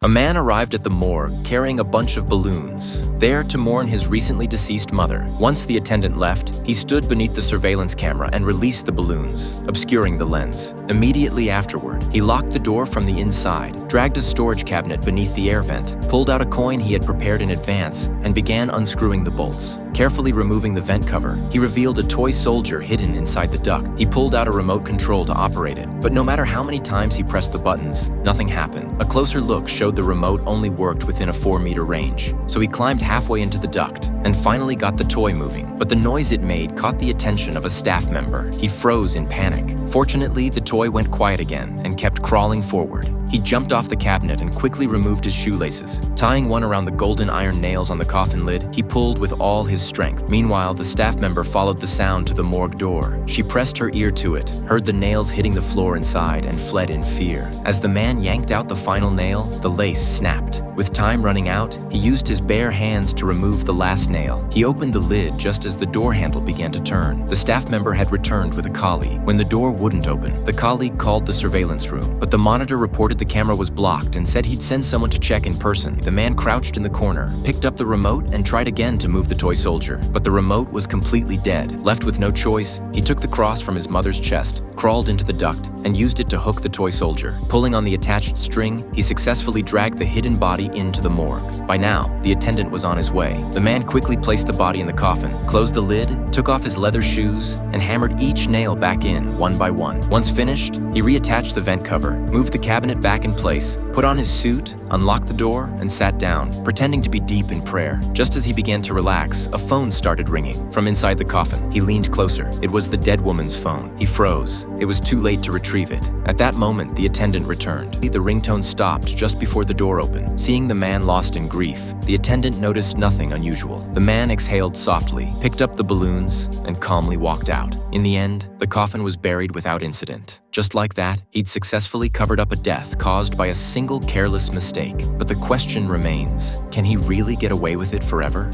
A man arrived at the morgue carrying a bunch of balloons, there to mourn his recently deceased mother. Once the attendant left, he stood beneath the surveillance camera and released the balloons, obscuring the lens. Immediately afterward, he locked the door from the inside, dragged a storage cabinet beneath the air vent, pulled out a coin he had prepared in advance, and began unscrewing the bolts. Carefully removing the vent cover, he revealed a toy soldier hidden inside the duct. He pulled out a remote control to operate it, but no matter how many times he pressed the buttons, nothing happened. A closer look showed the remote only worked within a 4-meter range, so he climbed halfway into the duct and finally got the toy moving. But the noise it made caught the attention of a staff member. He froze in panic. Fortunately, the toy went quiet again and kept crawling forward. He jumped off the cabinet and quickly removed his shoelaces. Tying one around the golden iron nails on the coffin lid, he pulled with all his strength. Meanwhile, the staff member followed the sound to the morgue door. She pressed her ear to it, heard the nails hitting the floor inside, and fled in fear. As the man yanked out the final nail, the lace snapped. With time running out, he used his bare hands to remove the last nail. He opened the lid just as the door handle began to turn. The staff member had returned with a colleague. When the door wouldn't open, the colleague called the surveillance room, but the monitor reported the camera was blocked and said he'd send someone to check in person. The man crouched in the corner, picked up the remote, and tried again to move the toy soldier, but the remote was completely dead. Left with no choice, he took the cross from his mother's chest, crawled into the duct, and used it to hook the toy soldier. Pulling on the attached string, he successfully dragged the hidden body into the morgue. By now, the attendant was on his way. The man quickly placed the body in the coffin, closed the lid, took off his leather shoes, and hammered each nail back in, one by one. Once finished, he reattached the vent cover, moved the cabinet back in place, put on his suit, unlocked the door, and sat down, pretending to be deep in prayer. Just as he began to relax, a phone started ringing. From inside the coffin, he leaned closer. It was the dead woman's phone. He froze. It was too late to retrieve it. At that moment, the attendant returned. The ringtone stopped just before the door opened. Seeing the man lost in grief, the attendant noticed nothing unusual. The man exhaled softly, picked up the balloons, and calmly walked out. In the end, the coffin was buried without incident. Just like that, he'd successfully covered up a death caused by a single careless mistake. But the question remains, can he really get away with it forever?